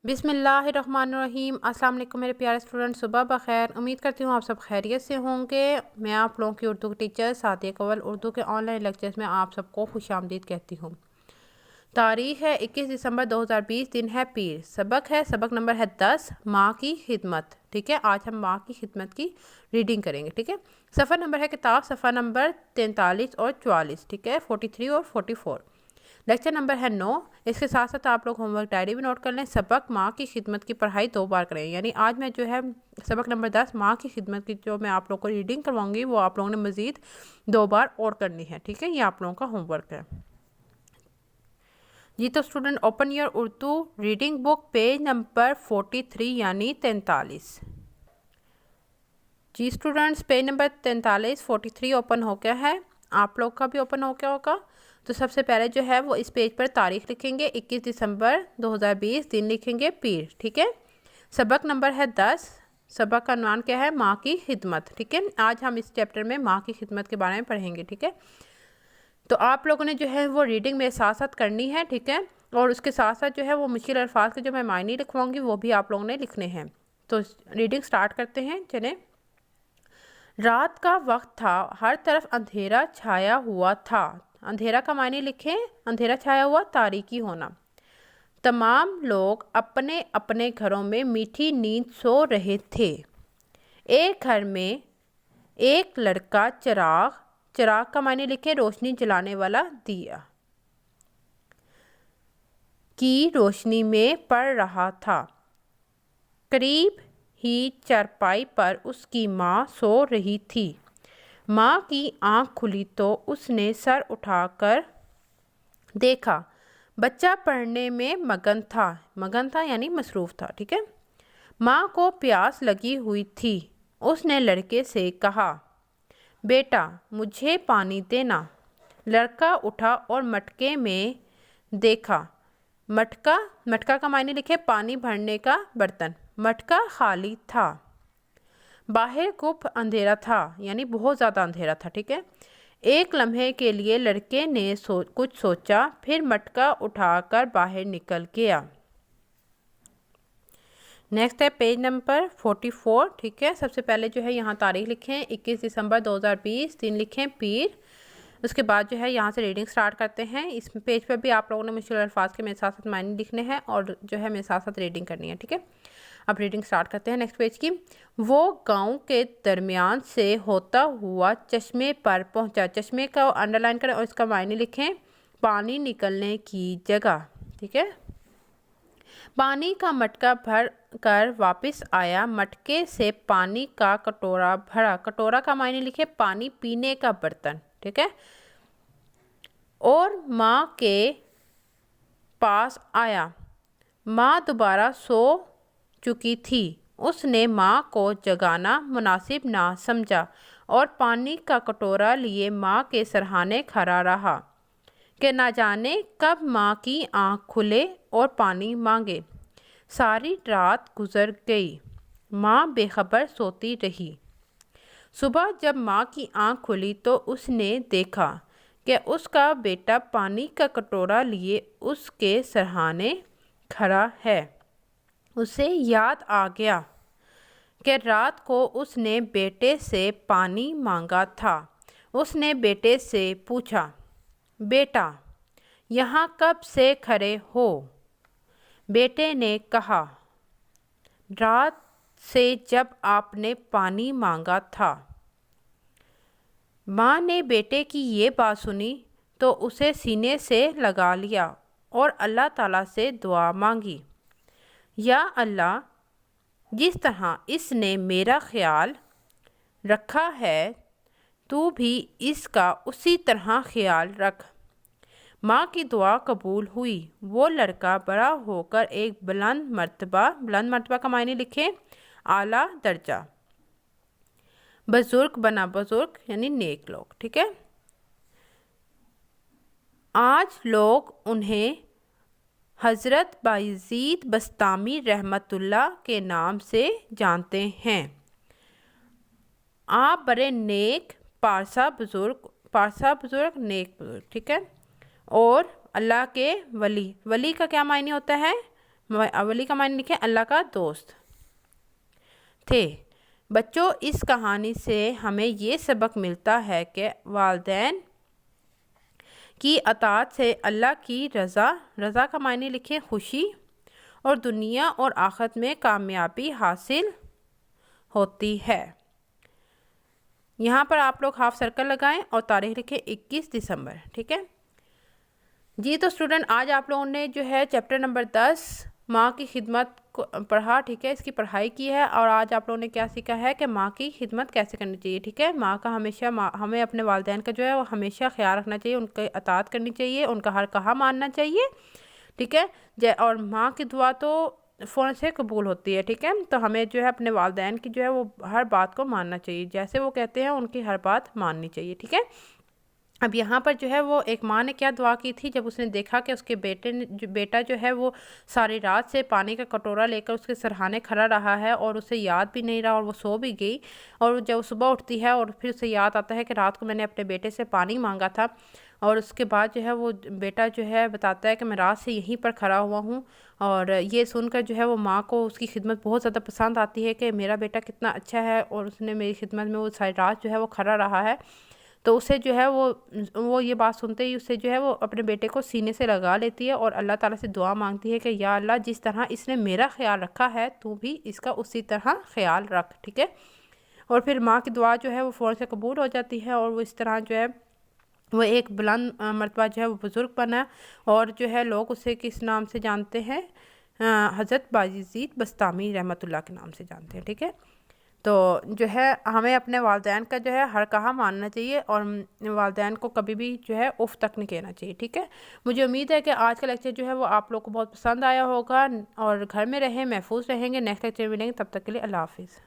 बिस्मिल्लाहिर्रहमानिर्रहीम। अस्सलाम वालेकुम मेरे प्यारे स्टूडेंट, सुबह बखैर। उम्मीद करती हूँ आप सब खैरियत से होंगे। मैं आप लोगों की उर्दू की टीचर सादिया कंवल उर्दू के ऑनलाइन लेक्चर्स में आप सबको खुशामदीद कहती हूँ। तारीख़ है 21 दिसंबर 2020, दिन है पीर। सबक नंबर है 10, माँ की खिदमत। ठीक है, आज हम माँ की खिदमत की रीडिंग करेंगे। ठीक है, सफ़र नंबर है किताब सफ़र नंबर 43 और 44। ठीक है, 43 और 44। लेक्चर नंबर है 9। इसके साथ साथ आप लोग होमवर्क डायरी भी नोट कर लें। सबक माँ की खिदमत की पढ़ाई 2 बार करें, यानी आज मैं जो है सबक नंबर 10 माँ की खिदमत की जो मैं आप लोगों को रीडिंग करवाऊंगी वो आप लोगों ने मज़ीद 2 बार और करनी है। ठीक है, ये आप लोगों का होमवर्क है जी। तो student, open your Urdu reading book, page number 43 यानी 43। जी स्टूडेंट्स, पेज नंबर 43 43 ओपन हो गया है। आप लोग का भी ओपन हो गया होगा। तो सबसे पहले जो है वो इस पेज पर तारीख लिखेंगे 21 दिसंबर 2020, दिन लिखेंगे पीर। ठीक है, सबक नंबर है 10। सबक का नाम क्या है? माँ की खिदमत। ठीक है, आज हम इस चैप्टर में माँ की खिदमत के बारे में पढ़ेंगे। ठीक है, तो आप लोगों ने जो है वो रीडिंग मेरे साथ साथ करनी है। ठीक है, और उसके साथ साथ जो है वो मुश्किल अल्फाज के जो मैं मायने लिखवाऊंगी वो भी आप लोगों ने लिखने हैं। तो रीडिंग स्टार्ट करते हैं। चलें। रात का वक्त था, हर तरफ अंधेरा छाया हुआ था। अंधेरा का मायने लिखें, अंधेरा छाया हुआ, तारीकी होना। तमाम लोग अपने अपने घरों में मीठी नींद सो रहे थे। एक घर में एक लड़का चिराग का मायने लिखें, रोशनी जलाने वाला दिया की रोशनी में पड़ रहा था। करीब ही चारपाई पर उसकी माँ सो रही थी। माँ की आंख खुली तो उसने सर उठाकर देखा। बच्चा पढ़ने में मगन था यानी मसरूफ़ था। ठीक है, माँ को प्यास लगी हुई थी। उसने लड़के से कहा, बेटा मुझे पानी देना। लड़का उठा और मटके में देखा। मटका का मायने लिखे, पानी भरने का बर्तन। मटका खाली था। बाहर खूब अंधेरा था, यानी बहुत ज़्यादा अंधेरा था। ठीक है, एक लम्हे के लिए लड़के ने कुछ सोचा, फिर मटका उठाकर बाहर निकल गया। नेक्स्ट है पेज नंबर 44। ठीक है, सबसे पहले जो है यहाँ तारीख लिखें 21 दिसंबर 2020, दिन लिखें पीर। उसके बाद जो है यहाँ से रीडिंग स्टार्ट करते हैं। इस पेज पर भी आप लोगों ने मुश्किल अल्फाज के मेरे साथ साथ मायने लिखने हैं और जो है मेरे साथ साथ रीडिंग करनी है। ठीक है, अब रीडिंग स्टार्ट करते हैं नेक्स्ट पेज की। वो गांव के दरमियान से होता हुआ चश्मे पर पहुंचा। चश्मे का अंडरलाइन करें और इसका मायने लिखें, पानी निकलने की जगह। ठीक है, पानी का मटका भर कर वापस आया। मटके से पानी का कटोरा भरा। कटोरा का मायने लिखे, पानी पीने का बर्तन। ठीक है, और माँ के पास आया। माँ दोबारा सो चुकी थी। उसने माँ को जगाना मुनासिब ना समझा और पानी का कटोरा लिए माँ के सरहाने खड़ा रहा कि ना जाने कब माँ की आँख खुले और पानी मांगे। सारी रात गुजर गई। माँ बेखबर सोती रही। सुबह जब माँ की आँख खुली तो उसने देखा कि उसका बेटा पानी का कटोरा लिए उसके सरहाने खड़ा है। उसे याद आ गया कि रात को उसने बेटे से पानी मांगा था। उसने बेटे से पूछा, बेटा यहाँ कब से खड़े हो? बेटे ने कहा, रात से जब आपने पानी मांगा था। माँ ने बेटे की ये बात सुनी तो उसे सीने से लगा लिया और अल्लाह ताला से दुआ मांगी, या अल्लाह, जिस तरह इसने मेरा ख्याल रखा है तू भी इसका उसी तरह ख्याल रख। माँ की दुआ कबूल हुई। वो लड़का बड़ा होकर एक बुलंद मर्तबा का मायने लिखें, आला दर्जा बुजुर्ग बना। बुजुर्ग यानी नेक लोग। ठीक है, आज लोग उन्हें हज़रत बायज़ीद बस्तामी रहमतुल्लाह के नाम से जानते हैं। आप बड़े नेक पारसा बुजुर्ग नेक बुजुर्ग। ठीक है, और अल्लाह के वली। वली का क्या मायने होता है? ولی کا معنی لکھیں اللہ کا دوست تھے۔ بچوں، اس کہانی سے ہمیں یہ سبق ملتا ہے کہ والدین کی اطاعت سے اللہ کی رضا کا معنی لکھیں خوشی اور دنیا اور آخرت میں کامیابی حاصل ہوتی ہے۔ یہاں پر آپ لوگ ہاف سرکل لگائیں اور تاریخ لکھیں 21 دسمبر، ٹھیک ہے جی۔ تو اسٹوڈنٹ آج آپ لوگوں نے جو ہے چیپٹر نمبر 10 ماں کی خدمت کو پڑھا، ٹھیک ہے، اس کی پڑھائی کی ہے، اور آج آپ لوگوں نے کیا سیکھا ہے کہ ماں کی خدمت کیسے کرنی چاہیے، ٹھیک ہے۔ ماں کا ہمیشہ ہمیں اپنے والدین کا جو ہے وہ ہمیشہ خیال رکھنا چاہیے، ان کی اطاعت کرنی چاہیے، ان کا ہر کہا ماننا چاہیے، ٹھیک ہے۔ اور ماں کی دعا تو فوراً سے قبول ہوتی ہے، ٹھیک ہے۔ تو ہمیں جو ہے اپنے والدین کی جو ہے وہ ہر بات کو ماننا چاہیے، جیسے وہ کہتے ہیں ان کی ہر بات ماننی چاہیے، ٹھیک ہے۔ اب یہاں پر جو ہے وہ ایک ماں نے کیا دعا کی تھی جب اس نے دیکھا کہ اس کے بیٹا جو ہے وہ ساری رات سے پانی کا کٹورا لے کر اس کے سرہانے کھڑا رہا ہے اور اسے یاد بھی نہیں رہا اور وہ سو بھی گئی، اور جب صبح اٹھتی ہے اور پھر اسے یاد آتا ہے کہ رات کو میں نے اپنے بیٹے سے پانی مانگا تھا، اور اس کے بعد جو ہے وہ بیٹا جو ہے بتاتا ہے کہ میں رات سے یہیں پر کھڑا ہوا ہوں، اور یہ سن کر جو ہے وہ ماں کو اس کی خدمت بہت زیادہ پسند آتی ہے کہ میرا بیٹا کتنا اچھا ہے اور اس نے میری خدمت میں وہ ساری رات جو ہے وہ کھڑا رہا ہے۔ تو اسے جو ہے وہ یہ بات سنتے ہی اسے جو ہے وہ اپنے بیٹے کو سینے سے لگا لیتی ہے اور اللہ تعالیٰ سے دعا مانگتی ہے کہ یا اللہ، جس طرح اس نے میرا خیال رکھا ہے تو بھی اس کا اسی طرح خیال رکھ، ٹھیک ہے۔ اور پھر ماں کی دعا جو ہے وہ فوراً سے قبول ہو جاتی ہے، اور وہ اس طرح جو ہے وہ ایک بلند مرتبہ جو ہے وہ بزرگ بنا، اور جو ہے لوگ اسے کس نام سے جانتے ہیں، حضرت بایزید بستامی رحمۃ اللہ کے نام سے جانتے ہیں، ٹھیک ہے۔ تو جو ہے ہمیں اپنے والدین کا جو ہے ہر کہا ماننا چاہیے، اور والدین کو کبھی بھی جو ہے اف تک نہیں کہنا چاہیے، ٹھیک ہے۔ مجھے امید ہے کہ آج کا لیکچر جو ہے وہ آپ لوگ کو بہت پسند آیا ہوگا، اور گھر میں رہیں، محفوظ رہیں گے۔ نیکسٹ لیکچر میں ملیں گے، تب تک کے لیے اللہ حافظ۔